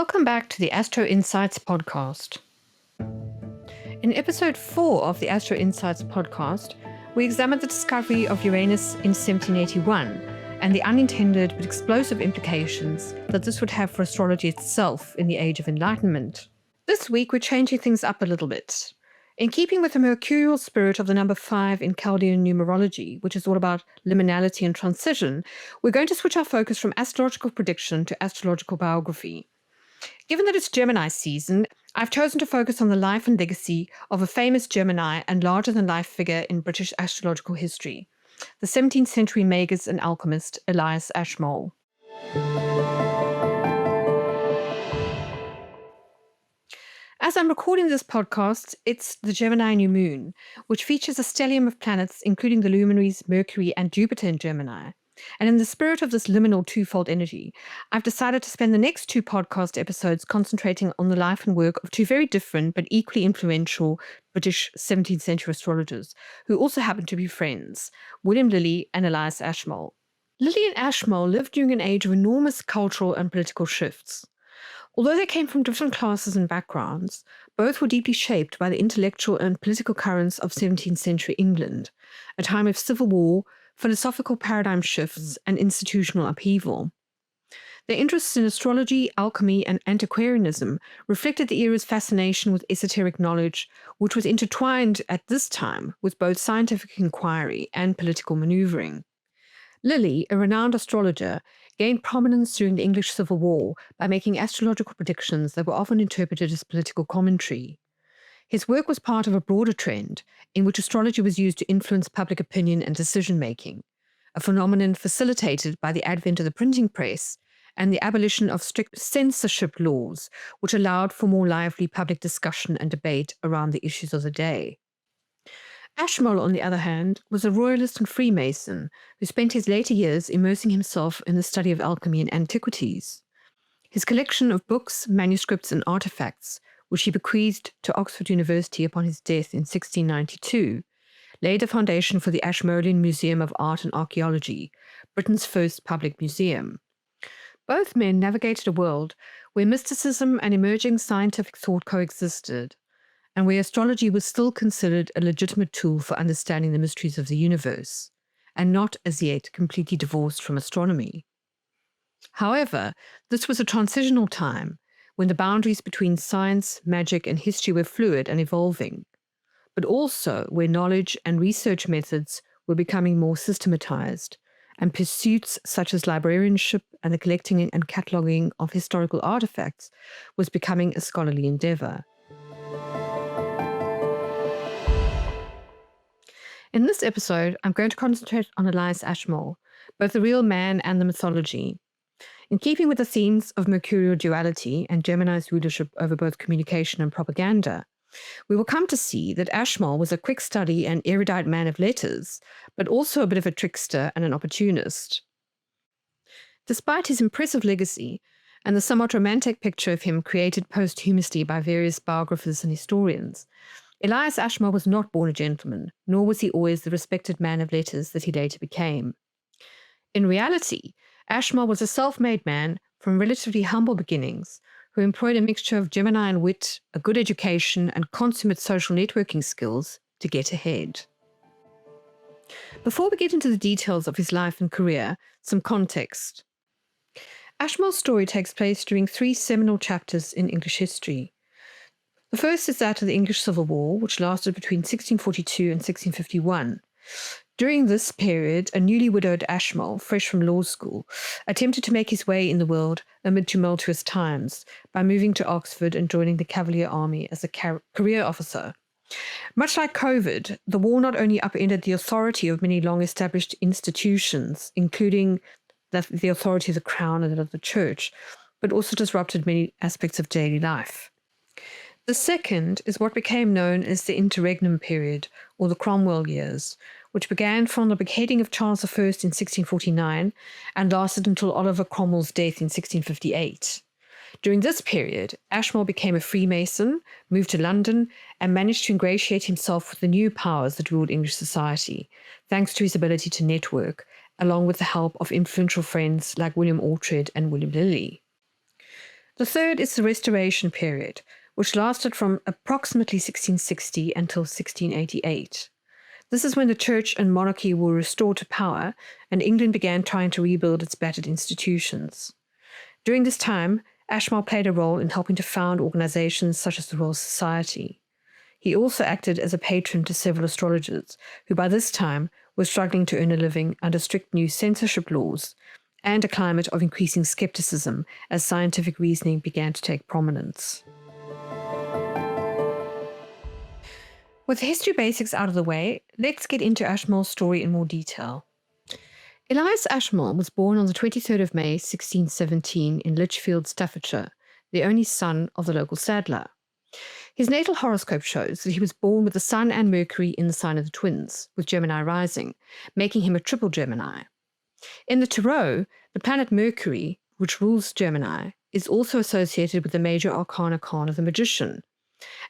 Welcome back to the Astro-Insights Podcast. In episode 4 of the Astro-Insights Podcast, we examined the discovery of Uranus in 1781 and the unintended but explosive implications that this would have for astrology itself in the Age of Enlightenment. This week, we're changing things up a little bit. In keeping with the mercurial spirit of the number 5 in Chaldean numerology, which is all about liminality and transition, we're going to switch our focus from astrological prediction to astrological biography. Given that it's Gemini season, I've chosen to focus on the life and legacy of a famous Gemini and larger-than-life figure in British astrological history, the 17th century Magus and alchemist Elias Ashmole. As I'm recording this podcast, it's the Gemini new moon, which features a stellium of planets, including the luminaries Mercury and Jupiter in Gemini. And in the spirit of this liminal twofold energy, I've decided to spend the next 2 podcast episodes concentrating on the life and work of 2 very different but equally influential British 17th century astrologers, who also happen to be friends, William Lilly and Elias Ashmole. Lilly and Ashmole lived during an age of enormous cultural and political shifts. Although they came from different classes and backgrounds, both were deeply shaped by the intellectual and political currents of 17th century England, a time of civil war, philosophical paradigm shifts, and institutional upheaval. Their interests in astrology, alchemy, and antiquarianism reflected the era's fascination with esoteric knowledge, which was intertwined at this time with both scientific inquiry and political maneuvering. Lilly, a renowned astrologer, gained prominence during the English Civil War by making astrological predictions that were often interpreted as political commentary. His work was part of a broader trend in which astrology was used to influence public opinion and decision-making, a phenomenon facilitated by the advent of the printing press and the abolition of strict censorship laws, which allowed for more lively public discussion and debate around the issues of the day. Ashmole, on the other hand, was a royalist and freemason who spent his later years immersing himself in the study of alchemy and antiquities. His collection of books, manuscripts, and artifacts, which he bequeathed to Oxford University upon his death in 1692, laid the foundation for the Ashmolean Museum of Art and Archaeology, Britain's first public museum. Both men navigated a world where mysticism and emerging scientific thought coexisted, and where astrology was still considered a legitimate tool for understanding the mysteries of the universe, and not as yet completely divorced from astronomy. However, this was a transitional time when the boundaries between science, magic, and history were fluid and evolving, but also where knowledge and research methods were becoming more systematized, and pursuits such as librarianship and the collecting and cataloging of historical artifacts was becoming a scholarly endeavor. In this episode, I'm going to concentrate on Elias Ashmole, both the real man and the mythology. In keeping with the themes of mercurial duality and Gemini's rulership over both communication and propaganda, we will come to see that Ashmole was a quick study and erudite man of letters, but also a bit of a trickster and an opportunist. Despite his impressive legacy and the somewhat romantic picture of him created posthumously by various biographers and historians, Elias Ashmole was not born a gentleman, nor was he always the respected man of letters that he later became. In reality, Ashmole was a self-made man from relatively humble beginnings who employed a mixture of Gemini and wit, a good education, and consummate social networking skills to get ahead. Before we get into the details of his life and career, some context. Ashmole's story takes place during 3 seminal chapters in English history. The first is that of the English Civil War, which lasted between 1642 and 1651. During this period, a newly widowed Ashmole, fresh from law school, attempted to make his way in the world amid tumultuous times by moving to Oxford and joining the Cavalier Army as a career officer. Much like COVID, the war not only upended the authority of many long-established institutions, including the authority of the Crown and that of the Church, but also disrupted many aspects of daily life. The second is what became known as the interregnum period, or the Cromwell years, which began from the beheading of Charles I in 1649 and lasted until Oliver Cromwell's death in 1658. During this period, Ashmole became a Freemason, moved to London, and managed to ingratiate himself with the new powers that ruled English society, thanks to his ability to network, along with the help of influential friends like William Oughtred and William Lilly. The third is the Restoration period, which lasted from approximately 1660 until 1688. This is when the church and monarchy were restored to power and England began trying to rebuild its battered institutions. During this time, Ashmole played a role in helping to found organizations such as the Royal Society. He also acted as a patron to several astrologers who by this time were struggling to earn a living under strict new censorship laws and a climate of increasing skepticism as scientific reasoning began to take prominence. With the history basics out of the way, let's get into Ashmole's story in more detail. Elias Ashmole was born on the 23rd of May, 1617 in Lichfield, Staffordshire, the only son of the local saddler. His natal horoscope shows that he was born with the Sun and Mercury in the sign of the Twins, with Gemini rising, making him a triple Gemini. In the Tarot, the planet Mercury, which rules Gemini, is also associated with the major arcana card of the Magician.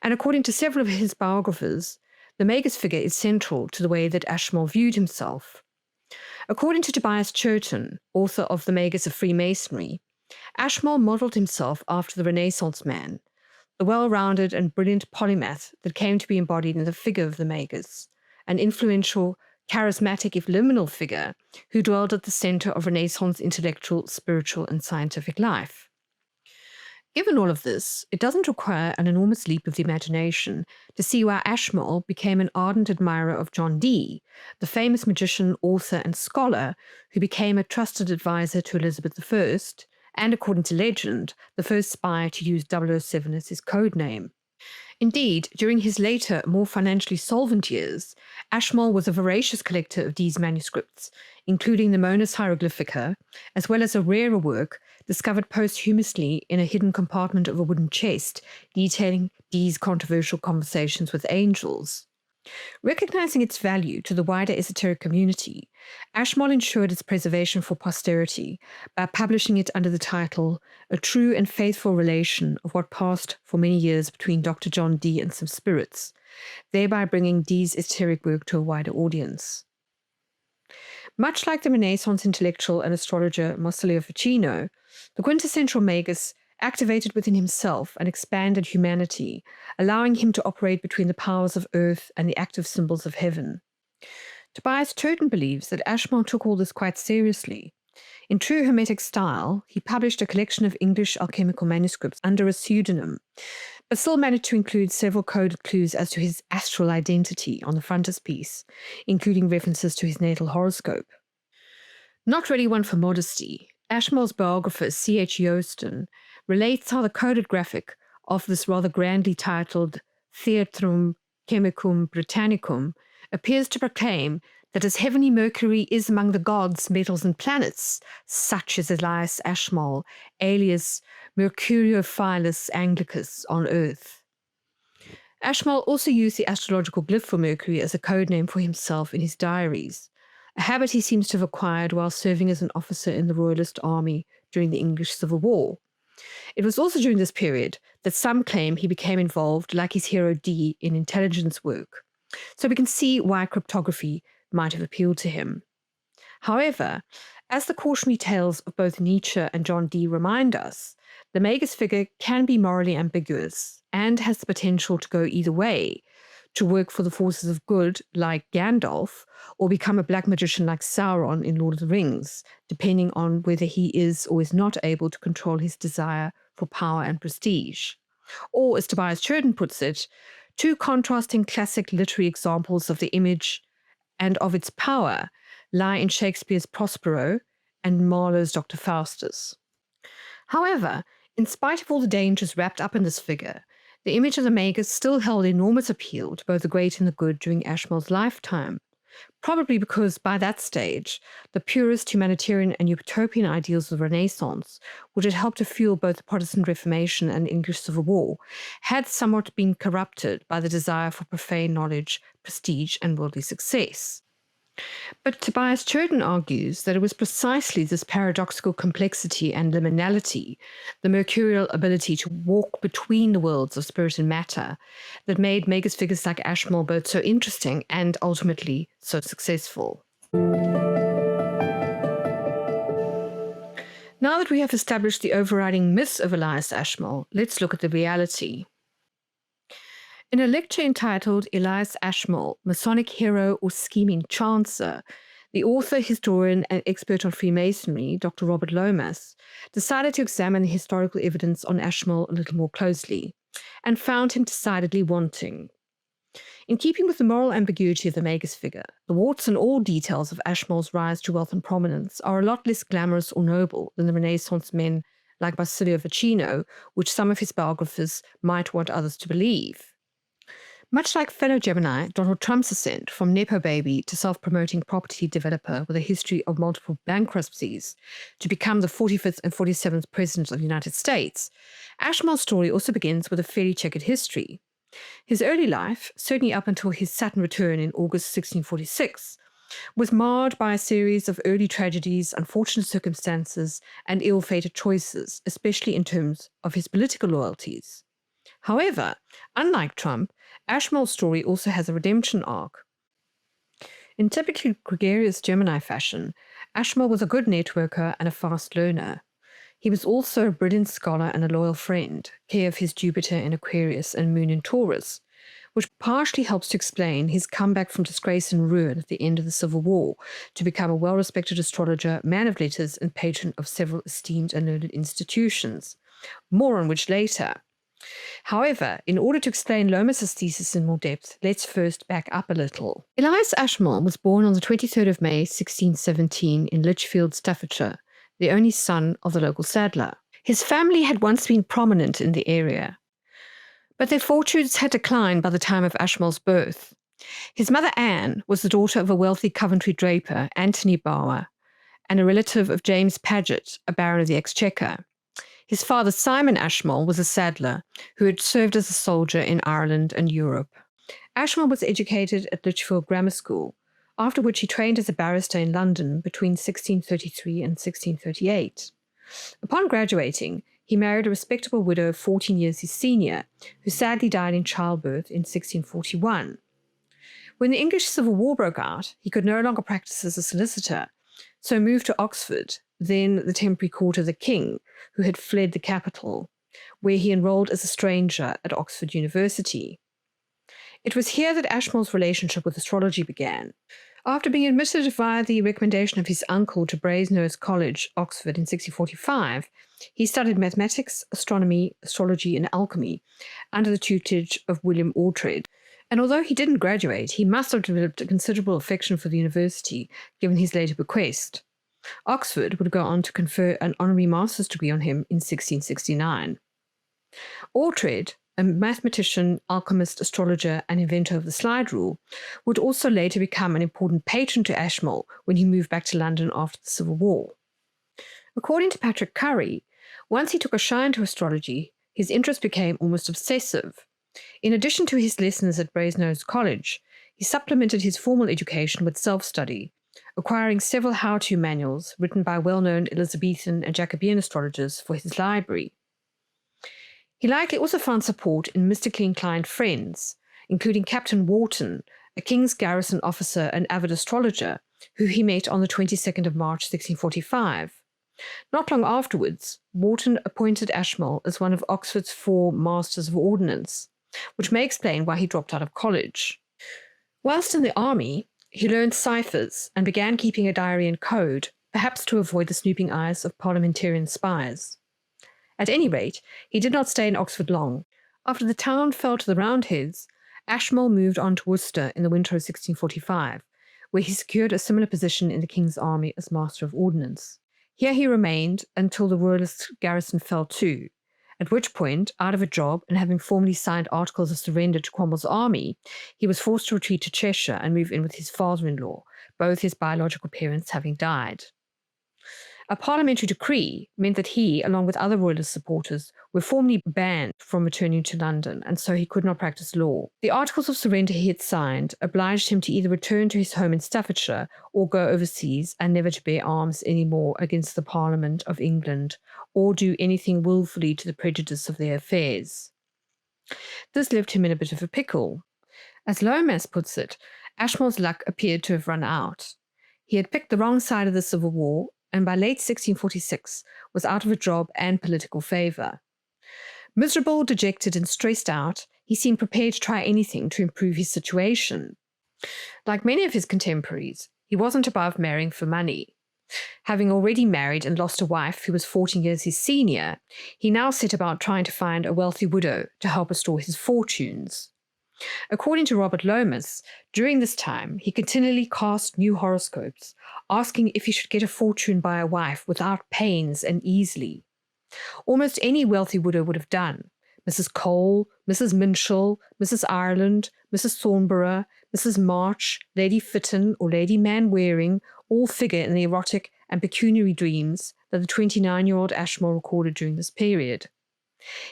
And according to several of his biographers, the Magus figure is central to the way that Ashmole viewed himself. According to Tobias Churton, author of the Magus of Freemasonry, Ashmole modelled himself after the Renaissance man, the well-rounded and brilliant polymath that came to be embodied in the figure of the Magus, an influential, charismatic, if liminal figure who dwelled at the centre of Renaissance intellectual, spiritual, and scientific life. Given all of this, it doesn't require an enormous leap of the imagination to see why Ashmole became an ardent admirer of John Dee, the famous magician, author, and scholar who became a trusted advisor to Elizabeth I, and according to legend, the first spy to use 007 as his code name. Indeed, during his later, more financially solvent years, Ashmole was a voracious collector of Dee's manuscripts, including the Monas Hieroglyphica, as well as a rarer work discovered posthumously in a hidden compartment of a wooden chest, detailing Dee's controversial conversations with angels. Recognizing its value to the wider esoteric community, Ashmole ensured its preservation for posterity by publishing it under the title A True and Faithful Relation of What Passed for Many Years Between Dr. John Dee and Some Spirits, thereby bringing Dee's esoteric work to a wider audience. Much like the Renaissance intellectual and astrologer Massimo Ficino, the quintessential Magus activated within himself and expanded humanity, allowing him to operate between the powers of earth and the active symbols of heaven. Tobias Churton believes that Ashmole took all this quite seriously. In true Hermetic style, he published a collection of English alchemical manuscripts under a pseudonym, but still managed to include several coded clues as to his astral identity on the frontispiece, including references to his natal horoscope. Not really one for modesty, Ashmole's biographer C.H. Yoston relates how the coded graphic of this rather grandly titled Theatrum Chemicum Britannicum appears to proclaim that as heavenly Mercury is among the gods, metals, and planets, such as Elias Ashmole, alias Mercuriophilus Anglicus, on Earth. Ashmole also used the astrological glyph for Mercury as a code name for himself in his diaries, a habit he seems to have acquired while serving as an officer in the Royalist army during the English Civil War. It was also during this period that some claim he became involved, like his hero Dee, in intelligence work. So we can see why cryptography might have appealed to him. However, as the cautionary tales of both Nietzsche and John Dee remind us, the Magus figure can be morally ambiguous and has the potential to go either way, to work for the forces of good like Gandalf, or become a black magician like Sauron in Lord of the Rings, depending on whether he is or is not able to control his desire for power and prestige. Or, as Tobias Churton puts it, two contrasting classic literary examples of the image and of its power lie in Shakespeare's Prospero and Marlowe's Dr. Faustus. However, in spite of all the dangers wrapped up in this figure, the image of the Magus still held enormous appeal to both the great and the good during Ashmole's lifetime, probably because by that stage, the purist humanitarian and utopian ideals of the Renaissance, which had helped to fuel both the Protestant Reformation and English Civil War, had somewhat been corrupted by the desire for profane knowledge, prestige, and worldly success. But Tobias Churton argues that it was precisely this paradoxical complexity and liminality, the mercurial ability to walk between the worlds of spirit and matter, that made Magus figures like Ashmole both so interesting and ultimately so successful. Now that we have established the overriding myths of Elias Ashmole, let's look at the reality. In a lecture entitled Elias Ashmole, Masonic Hero or Scheming Chancer, the author, historian, and expert on Freemasonry, Dr. Robert Lomas, decided to examine the historical evidence on Ashmole a little more closely, and found him decidedly wanting. In keeping with the moral ambiguity of the Magus figure, the warts and all details of Ashmole's rise to wealth and prominence are a lot less glamorous or noble than the Renaissance men like Basilio Ficino, which some of his biographers might want others to believe. Much like fellow Gemini, Donald Trump's ascent from Nepo baby to self-promoting property developer with a history of multiple bankruptcies to become the 45th and 47th President of the United States, Ashmole's story also begins with a fairly checkered history. His early life, certainly up until his Saturn Return in August 1646, was marred by a series of early tragedies, unfortunate circumstances, and ill-fated choices, especially in terms of his political loyalties. However, unlike Trump, Ashmole's story also has a redemption arc. In typically gregarious Gemini fashion, Ashmole was a good networker and a fast learner. He was also a brilliant scholar and a loyal friend, care of his Jupiter in Aquarius and Moon in Taurus, which partially helps to explain his comeback from disgrace and ruin at the end of the Civil War to become a well-respected astrologer, man of letters, and patron of several esteemed and learned institutions, more on which later. However, in order to explain Lomas's thesis in more depth, let's first back up a little. Elias Ashmole was born on the 23rd of May, 1617 in Lichfield, Staffordshire, the only son of the local saddler. His family had once been prominent in the area, but their fortunes had declined by the time of Ashmole's birth. His mother Anne was the daughter of a wealthy Coventry draper, Anthony Bower, and a relative of James Paget, a baron of the Exchequer. His father, Simon Ashmole, was a saddler who had served as a soldier in Ireland and Europe. Ashmole was educated at Lichfield Grammar School, after which he trained as a barrister in London between 1633 and 1638. Upon graduating, he married a respectable widow 14 years his senior, who sadly died in childbirth in 1641. When the English Civil War broke out, he could no longer practice as a solicitor, so moved to Oxford, then the temporary court of the king, who had fled the capital, where he enrolled as a stranger at Oxford University. It was here that Ashmole's relationship with astrology began. After being admitted via the recommendation of his uncle to Brasenose College, Oxford, in 1645, he studied mathematics, astronomy, astrology, and alchemy under the tutelage of William Oughtred. And although he didn't graduate, he must have developed a considerable affection for the university, given his later bequest. Oxford would go on to confer an honorary master's degree on him in 1669. Oughtred, a mathematician, alchemist, astrologer, and inventor of the slide rule, would also later become an important patron to Ashmole when he moved back to London after the Civil War. According to Patrick Curry, once he took a shine to astrology, his interest became almost obsessive. In addition to his lessons at Brasenose College, he supplemented his formal education with self-study, acquiring several how-to manuals written by well-known Elizabethan and Jacobean astrologers for his library. He likely also found support in mystically inclined friends, including Captain Wharton, a King's Garrison officer and avid astrologer, who he met on the 22nd of March 1645. Not long afterwards, Wharton appointed Ashmole as one of Oxford's 4 Masters of Ordnance, which may explain why he dropped out of college. Whilst in the army, he learned ciphers and began keeping a diary and code, perhaps to avoid the snooping eyes of parliamentarian spies. At any rate, he did not stay in Oxford long. After the town fell to the Roundheads, Ashmole moved on to Worcester in the winter of 1645, where he secured a similar position in the King's army as Master of Ordnance. Here he remained until the royalist garrison fell too, at which point, out of a job and having formally signed articles of surrender to Cromwell's army, he was forced to retreat to Cheshire and move in with his father-in-law, both his biological parents having died. A parliamentary decree meant that he, along with other royalist supporters, were formally banned from returning to London, and so he could not practice law. The articles of surrender he had signed obliged him to either return to his home in Staffordshire or go overseas and never to bear arms any more against the Parliament of England or do anything wilfully to the prejudice of their affairs. This left him in a bit of a pickle. As Lomas puts it, Ashmole's luck appeared to have run out. He had picked the wrong side of the Civil War, and by late 1646 was out of a job and political favour. Miserable, dejected, and stressed out, he seemed prepared to try anything to improve his situation. Like many of his contemporaries, he wasn't above marrying for money. Having already married and lost a wife who was 14 years his senior, he now set about trying to find a wealthy widow to help restore his fortunes. According to Robert Lomas, during this time, he continually cast new horoscopes, asking if he should get a fortune by a wife without pains and easily. Almost any wealthy widow would have done. Mrs. Cole, Mrs. Minshall, Mrs. Ireland, Mrs. Thornborough, Mrs. March, Lady Fitton, or Lady Manwaring all figure in the erotic and pecuniary dreams that the 29-year-old Ashmole recorded during this period.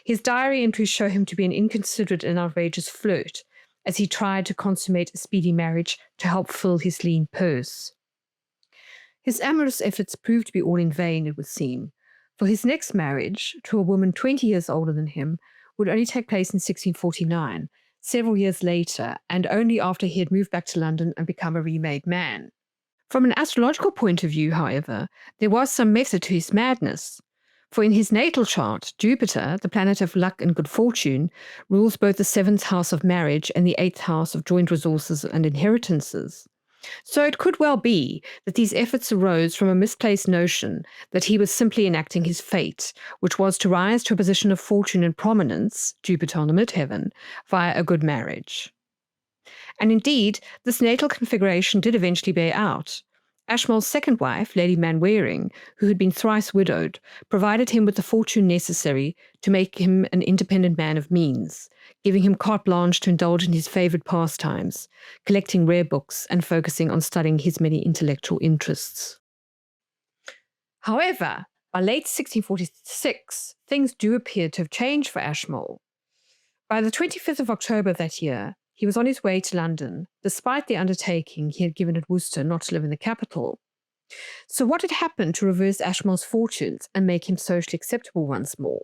His diary entries show him to be an inconsiderate and outrageous flirt, as he tried to consummate a speedy marriage to help fill his lean purse. His amorous efforts proved to be all in vain, it would seem, for his next marriage, to a woman 20 years older than him, would only take place in 1649, several years later, and only after he had moved back to London and become a remade man. From an astrological point of view, however, there was some method to his madness. For in his natal chart, Jupiter, the planet of luck and good fortune, rules both the 7th house of marriage and the 8th house of joint resources and inheritances. So it could well be that these efforts arose from a misplaced notion that he was simply enacting his fate, which was to rise to a position of fortune and prominence, Jupiter on the midheaven, via a good marriage. And indeed, this natal configuration did eventually bear out. Ashmole's second wife, Lady Manwaring, who had been thrice widowed, provided him with the fortune necessary to make him an independent man of means, giving him carte blanche to indulge in his favoured pastimes, collecting rare books and focusing on studying his many intellectual interests. However, by late 1646, things do appear to have changed for Ashmole. By the 25th of October of that year, he was on his way to London, despite the undertaking he had given at Worcester not to live in the capital. So what had happened to reverse Ashmole's fortunes and make him socially acceptable once more?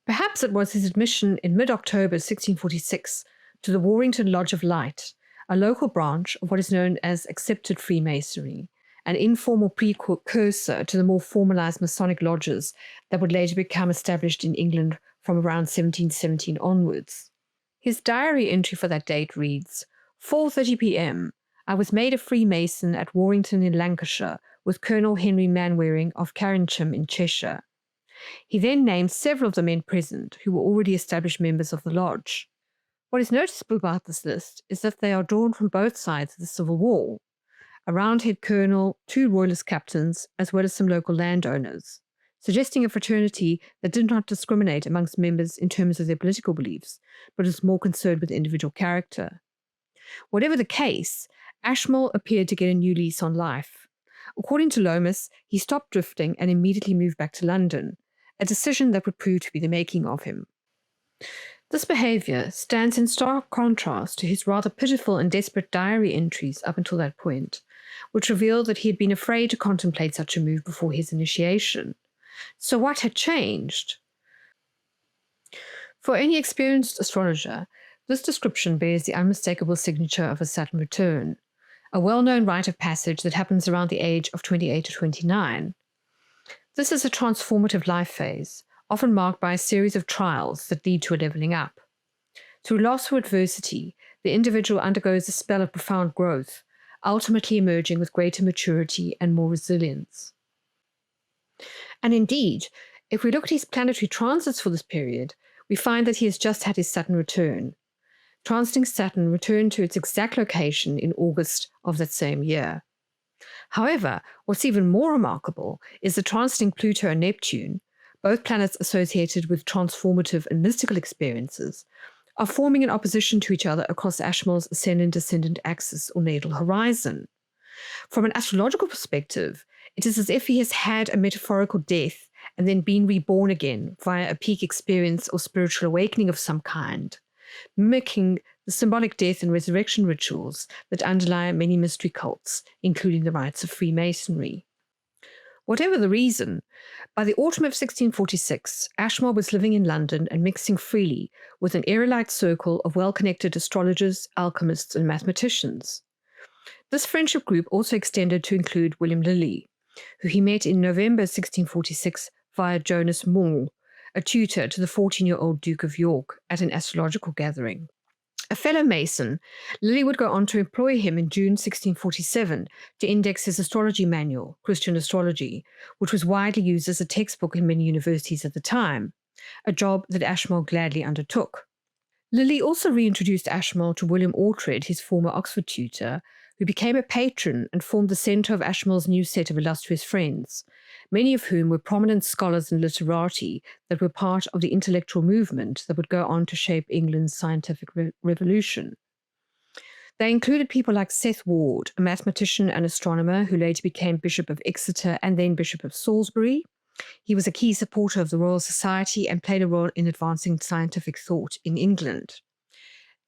Perhaps it was his admission in mid-October 1646 to the Warrington Lodge of Light, a local branch of what is known as accepted Freemasonry, an informal precursor to the more formalized Masonic lodges that would later become established in England from around 1717 onwards. His diary entry for that date reads, 4:30 p.m. I was made a Freemason at Warrington in Lancashire with Colonel Henry Manwaring of Carrincham in Cheshire. He then named several of the men present who were already established members of the lodge. What is noticeable about this list is that they are drawn from both sides of the Civil War. A Roundhead colonel, 2 royalist captains, as well as some local landowners, suggesting a fraternity that did not discriminate amongst members in terms of their political beliefs, but was more concerned with individual character. Whatever the case, Ashmole appeared to get a new lease on life. According to Lomas, he stopped drifting and immediately moved back to London, a decision that would prove to be the making of him. This behaviour stands in stark contrast to his rather pitiful and desperate diary entries up until that point, which revealed that he had been afraid to contemplate such a move before his initiation. So what had changed? For any experienced astrologer, this description bears the unmistakable signature of a Saturn Return, a well-known rite of passage that happens around the age of 28 to 29. This is a transformative life phase, often marked by a series of trials that lead to a levelling up. Through loss or adversity, the individual undergoes a spell of profound growth, ultimately emerging with greater maturity and more resilience. And indeed, if we look at his planetary transits for this period, we find that he has just had his Saturn return. Transiting Saturn returned to its exact location in August of that same year. However, what's even more remarkable is that transiting Pluto and Neptune, both planets associated with transformative and mystical experiences, are forming in opposition to each other across Ashmole's ascendant-descendant axis or natal horizon. From an astrological perspective, it is as if he has had a metaphorical death and then been reborn again via a peak experience or spiritual awakening of some kind, mimicking the symbolic death and resurrection rituals that underlie many mystery cults, including the rites of Freemasonry. Whatever the reason, by the autumn of 1646, Ashmole was living in London and mixing freely with an erudite circle of well-connected astrologers, alchemists, and mathematicians. This friendship group also extended to include William Lilly, who he met in November 1646 via Jonas Moore, a tutor to the 14-year-old Duke of York at an astrological gathering. A fellow Mason, Lilly would go on to employ him in June 1647 to index his astrology manual, Christian Astrology, which was widely used as a textbook in many universities at the time, a job that Ashmole gladly undertook. Lilly also reintroduced Ashmole to William Oughtred, his former Oxford tutor, who became a patron and formed the centre of Ashmole's new set of illustrious friends, many of whom were prominent scholars and literati that were part of the intellectual movement that would go on to shape England's scientific revolution. They included people like Seth Ward, a mathematician and astronomer who later became Bishop of Exeter and then Bishop of Salisbury. He was a key supporter of the Royal Society and played a role in advancing scientific thought in England.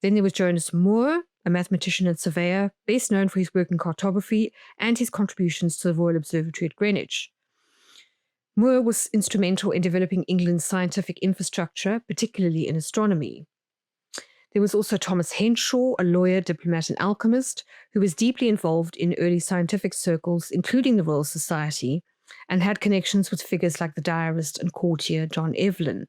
Then there was Jonas Moore, a mathematician and surveyor, best known for his work in cartography and his contributions to the Royal Observatory at Greenwich. Moore was instrumental in developing England's scientific infrastructure, particularly in astronomy. There was also Thomas Henshaw, a lawyer, diplomat, and alchemist, who was deeply involved in early scientific circles, including the Royal Society, and had connections with figures like the diarist and courtier John Evelyn.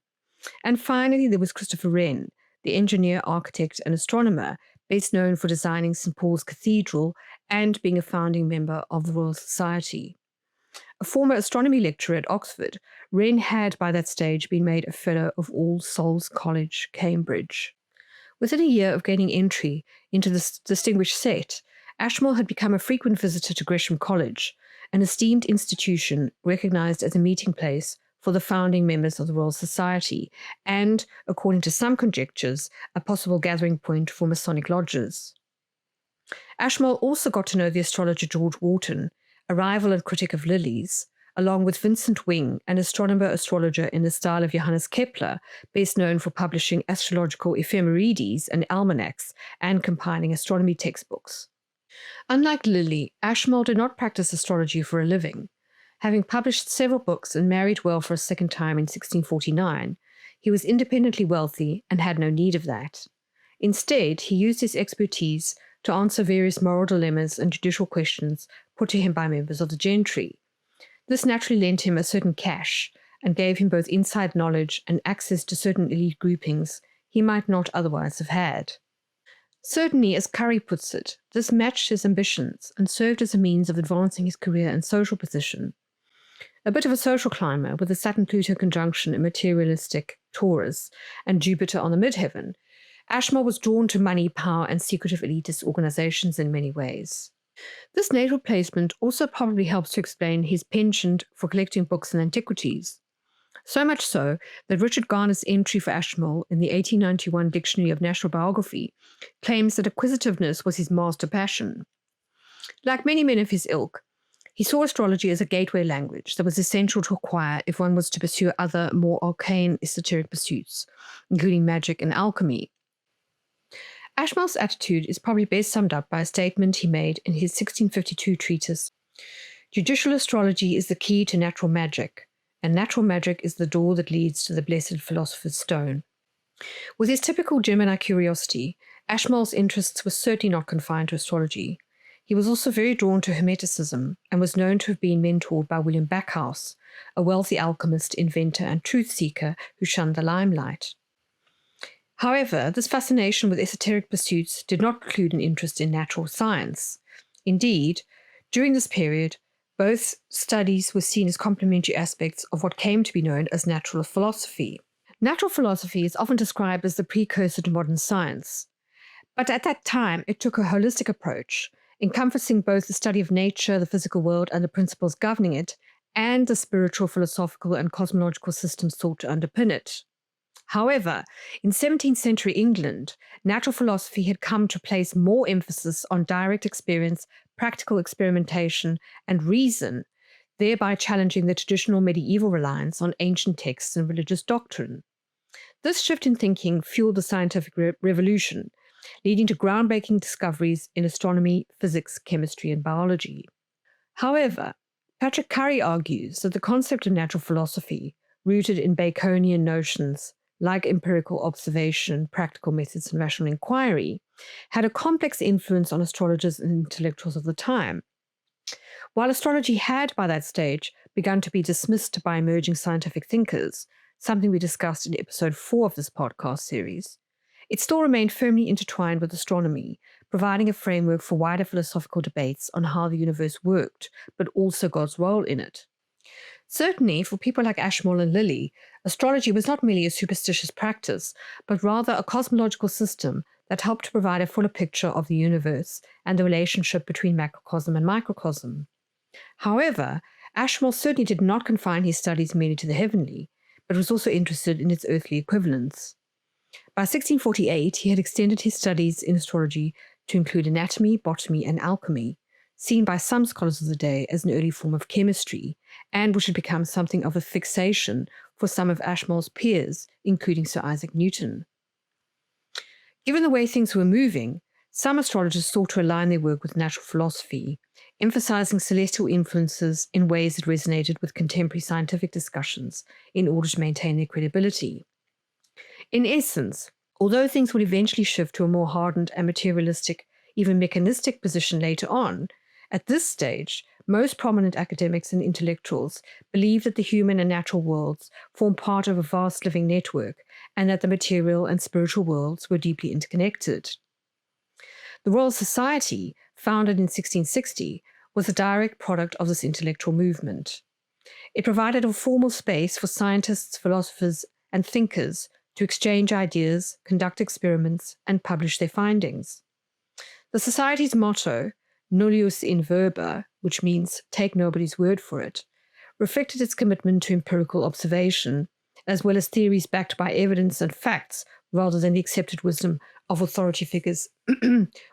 And finally, there was Christopher Wren, the engineer, architect, and astronomer, best known for designing St. Paul's Cathedral and being a founding member of the Royal Society. A former astronomy lecturer at Oxford, Wren had by that stage been made a Fellow of All Souls College, Cambridge. Within a year of gaining entry into this distinguished set, Ashmole had become a frequent visitor to Gresham College, an esteemed institution recognized as a meeting place for the founding members of the Royal Society, and, according to some conjectures, a possible gathering point for Masonic lodges. Ashmole also got to know the astrologer George Wharton, a rival and critic of Lilly's, along with Vincent Wing, an astronomer-astrologer in the style of Johannes Kepler, best known for publishing astrological ephemerides and almanacs and compiling astronomy textbooks. Unlike Lilly, Ashmole did not practice astrology for a living. Having published several books and married well for a second time in 1649, he was independently wealthy and had no need of that. Instead, he used his expertise to answer various moral dilemmas and judicial questions put to him by members of the gentry. This naturally lent him a certain cash and gave him both inside knowledge and access to certain elite groupings he might not otherwise have had. Certainly, as Curry puts it, this matched his ambitions and served as a means of advancing his career and social position. A bit of a social climber with the Saturn-Pluto conjunction in materialistic Taurus and Jupiter on the midheaven, Ashmole was drawn to money, power, and secretive elitist organizations in many ways. This natal placement also probably helps to explain his penchant for collecting books and antiquities. So much so that Richard Garner's entry for Ashmole in the 1891 Dictionary of National Biography claims that acquisitiveness was his master passion. Like many men of his ilk, he saw astrology as a gateway language that was essential to acquire if one was to pursue other, more arcane esoteric pursuits, including magic and alchemy. Ashmole's attitude is probably best summed up by a statement he made in his 1652 treatise, "Judicial astrology is the key to natural magic, and natural magic is the door that leads to the blessed philosopher's stone." With his typical Gemini curiosity, Ashmole's interests were certainly not confined to astrology. He was also very drawn to Hermeticism and was known to have been mentored by William Backhouse, a wealthy alchemist, inventor, and truth seeker who shunned the limelight. However, this fascination with esoteric pursuits did not preclude an interest in natural science. Indeed, during this period, both studies were seen as complementary aspects of what came to be known as natural philosophy. Natural philosophy is often described as the precursor to modern science. But at that time, it took a holistic approach, encompassing both the study of nature, the physical world, and the principles governing it, and the spiritual, philosophical, and cosmological systems thought to underpin it. However, in 17th century England, natural philosophy had come to place more emphasis on direct experience, practical experimentation, and reason, thereby challenging the traditional medieval reliance on ancient texts and religious doctrine. This shift in thinking fueled the scientific revolution, leading to groundbreaking discoveries in astronomy, physics, chemistry, and biology. However, Patrick Curry argues that the concept of natural philosophy, rooted in Baconian notions like empirical observation, practical methods, and rational inquiry, had a complex influence on astrologers and intellectuals of the time. While astrology had, by that stage, begun to be dismissed by emerging scientific thinkers, something we discussed in episode 4 of this podcast series, it still remained firmly intertwined with astronomy, providing a framework for wider philosophical debates on how the universe worked, but also God's role in it. Certainly, for people like Ashmole and Lilly, astrology was not merely a superstitious practice, but rather a cosmological system that helped to provide a fuller picture of the universe and the relationship between macrocosm and microcosm. However, Ashmole certainly did not confine his studies merely to the heavenly, but was also interested in its earthly equivalents. By 1648, he had extended his studies in astrology to include anatomy, botany, and alchemy, seen by some scholars of the day as an early form of chemistry, and which had become something of a fixation for some of Ashmole's peers, including Sir Isaac Newton. Given the way things were moving, some astrologers sought to align their work with natural philosophy, emphasizing celestial influences in ways that resonated with contemporary scientific discussions in order to maintain their credibility. In essence, although things would eventually shift to a more hardened and materialistic, even mechanistic position later on, at this stage, most prominent academics and intellectuals believe that the human and natural worlds form part of a vast living network and that the material and spiritual worlds were deeply interconnected. The Royal Society, founded in 1660, was a direct product of this intellectual movement. It provided a formal space for scientists, philosophers, and thinkers to exchange ideas, conduct experiments, and publish their findings. The Society's motto, Nullius in verba, which means take nobody's word for it, reflected its commitment to empirical observation, as well as theories backed by evidence and facts rather than the accepted wisdom of authority figures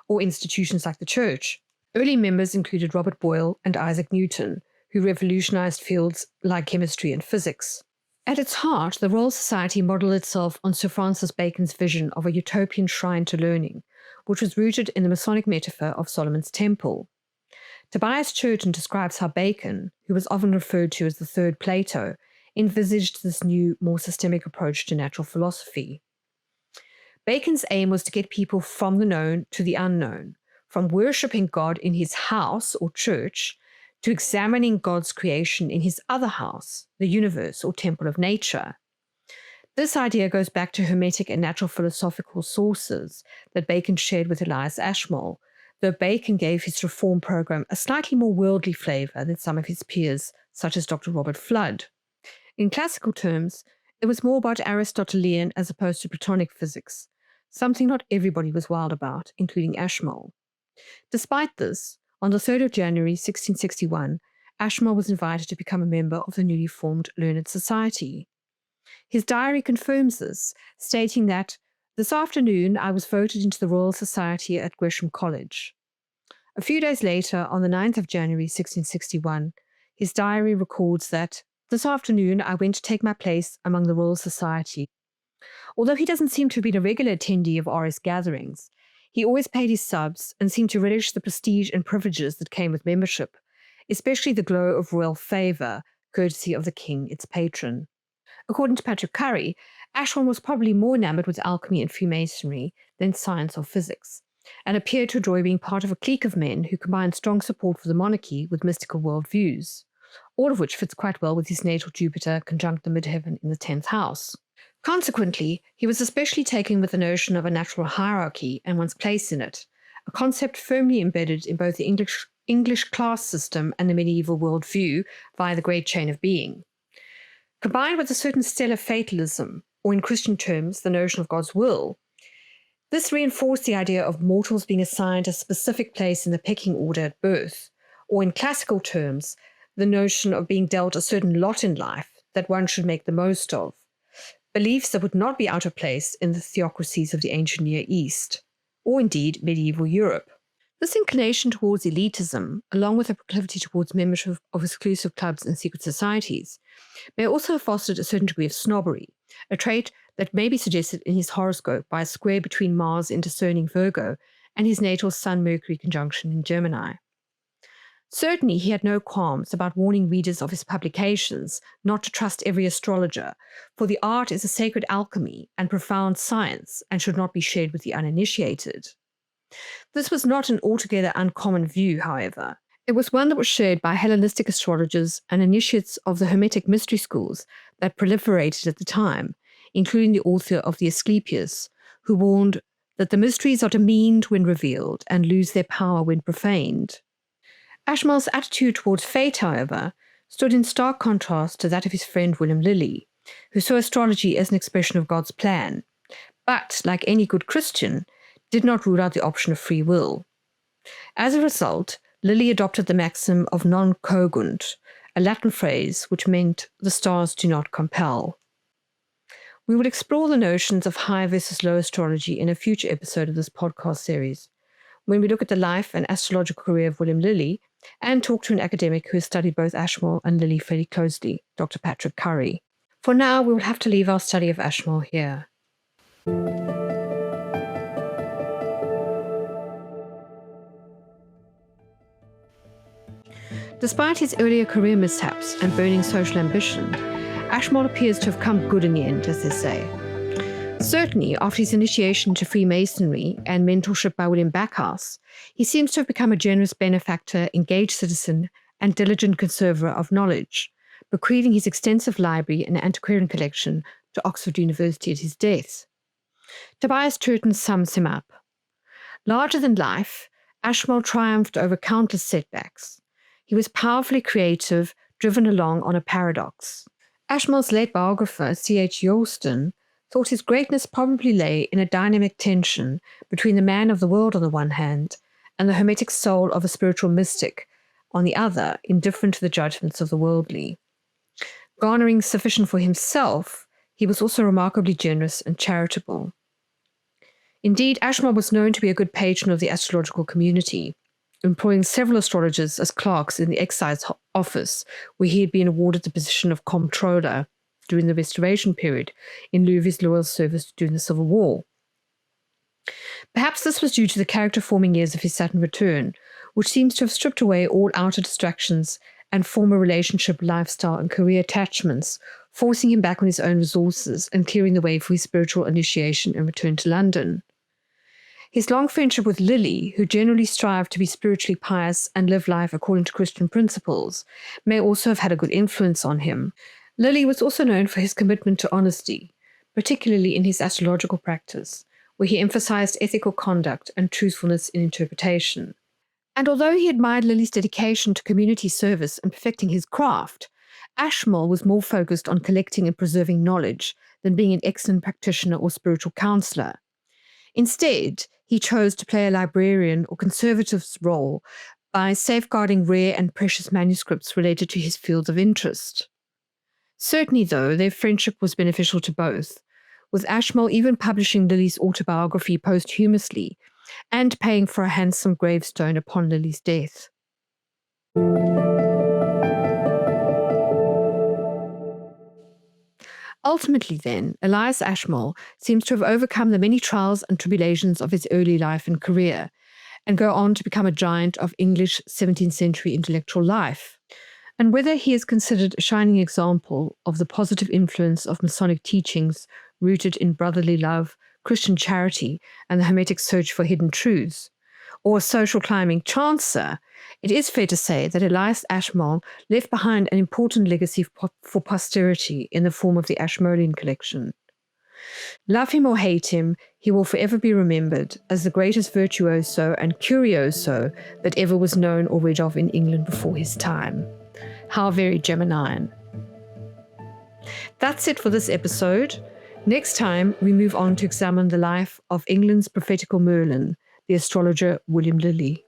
or institutions like the Church. Early members included Robert Boyle and Isaac Newton, who revolutionized fields like chemistry and physics. At its heart, the Royal Society modeled itself on Sir Francis Bacon's vision of a utopian shrine to learning, which was rooted in the Masonic metaphor of Solomon's Temple. Tobias Churton describes how Bacon, who was often referred to as the third Plato, envisaged this new, more systemic approach to natural philosophy. Bacon's aim was to get people from the known to the unknown, from worshipping God in his house or church to examining God's creation in his other house, the universe or temple of nature. This idea goes back to Hermetic and natural philosophical sources that Bacon shared with Elias Ashmole, though Bacon gave his reform program a slightly more worldly flavor than some of his peers, such as Dr. Robert Flood. In classical terms, it was more about Aristotelian as opposed to Platonic physics, something not everybody was wild about, including Ashmole. Despite this, on the 3rd of January 1661, Ashmole was invited to become a member of the newly formed Learned Society. His diary confirms this, stating that, "This afternoon I was voted into the Royal Society at Gresham College." A few days later, on the 9th of January 1661, his diary records that, "This afternoon I went to take my place among the Royal Society." Although he doesn't seem to have been a regular attendee of RS gatherings, he always paid his subs and seemed to relish the prestige and privileges that came with membership, especially the glow of royal favour, courtesy of the king, its patron. According to Patrick Curry, Ashmole was probably more enamored with alchemy and Freemasonry than science or physics, and appeared to enjoy being part of a clique of men who combined strong support for the monarchy with mystical worldviews, all of which fits quite well with his natal Jupiter conjunct the midheaven in the 10th house. Consequently, he was especially taken with the notion of a natural hierarchy and one's place in it, a concept firmly embedded in both the English class system and the medieval worldview via the great chain of being. Combined with a certain stellar fatalism, or in Christian terms, the notion of God's will, this reinforced the idea of mortals being assigned a specific place in the pecking order at birth, or in classical terms, the notion of being dealt a certain lot in life that one should make the most of, beliefs that would not be out of place in the theocracies of the ancient Near East, or indeed medieval Europe. This inclination towards elitism, along with a proclivity towards membership of exclusive clubs and secret societies, may also have fostered a certain degree of snobbery, a trait that may be suggested in his horoscope by a square between Mars in discerning Virgo and his natal Sun-Mercury conjunction in Gemini. Certainly, he had no qualms about warning readers of his publications not to trust every astrologer, for the art is a sacred alchemy and profound science and should not be shared with the uninitiated. This was not an altogether uncommon view, however. It was one that was shared by Hellenistic astrologers and initiates of the Hermetic mystery schools that proliferated at the time, including the author of the Asclepius, who warned that the mysteries are demeaned when revealed and lose their power when profaned. Ashmole's attitude towards fate, however, stood in stark contrast to that of his friend William Lilly, who saw astrology as an expression of God's plan, but, like any good Christian, did not rule out the option of free will. As a result, Lilly adopted the maxim of non cogunt, a Latin phrase which meant the stars do not compel. We will explore the notions of high versus low astrology in a future episode of this podcast series, when we look at the life and astrological career of William Lilly and talk to an academic who has studied both Ashmole and Lilly fairly closely, Dr. Patrick Curry. For now, we will have to leave our study of Ashmole here. Despite his earlier career mishaps and burning social ambition, Ashmole appears to have come good in the end, as they say. Certainly, after his initiation to Freemasonry and mentorship by William Backhouse, he seems to have become a generous benefactor, engaged citizen, and diligent conserver of knowledge, bequeathing his extensive library and antiquarian collection to Oxford University at his death. Tobias Churton sums him up. Larger than life, Ashmole triumphed over countless setbacks. He was powerfully creative, driven along on a paradox. Ashmole's late biographer, C.H. Youlston, thought his greatness probably lay in a dynamic tension between the man of the world on the one hand and the hermetic soul of a spiritual mystic on the other, indifferent to the judgments of the worldly. Garnering sufficient for himself, he was also remarkably generous and charitable. Indeed, Ashmole was known to be a good patron of the astrological community, employing several astrologers as clerks in the excise office, where he had been awarded the position of comptroller during the Restoration period, in lieu of his loyal service during the Civil War. Perhaps this was due to the character-forming years of his Saturn Return, which seems to have stripped away all outer distractions and former relationship, lifestyle, and career attachments, forcing him back on his own resources and clearing the way for his spiritual initiation and return to London. His long friendship with Lilly, who generally strived to be spiritually pious and live life according to Christian principles, may also have had a good influence on him. Lilly was also known for his commitment to honesty, particularly in his astrological practice, where he emphasized ethical conduct and truthfulness in interpretation. And although he admired Lilly's dedication to community service and perfecting his craft, Ashmole was more focused on collecting and preserving knowledge than being an excellent practitioner or spiritual counselor. Instead, he chose to play a librarian or conservative's role by safeguarding rare and precious manuscripts related to his fields of interest. Certainly, though, their friendship was beneficial to both, with Ashmole even publishing Lilly's autobiography posthumously and paying for a handsome gravestone upon Lilly's death. Ultimately, then, Elias Ashmole seems to have overcome the many trials and tribulations of his early life and career, and go on to become a giant of English 17th century intellectual life. And whether he is considered a shining example of the positive influence of Masonic teachings rooted in brotherly love, Christian charity, and the Hermetic search for hidden truths, or a social climbing chancer, it is fair to say that Elias Ashmole left behind an important legacy for posterity in the form of the Ashmolean collection. Love him or hate him, he will forever be remembered as the greatest virtuoso and curioso that ever was known or read of in England before his time. How very Geminian. That's it for this episode. Next time, we move on to examine the life of England's prophetical Merlin, the astrologer William Lilly.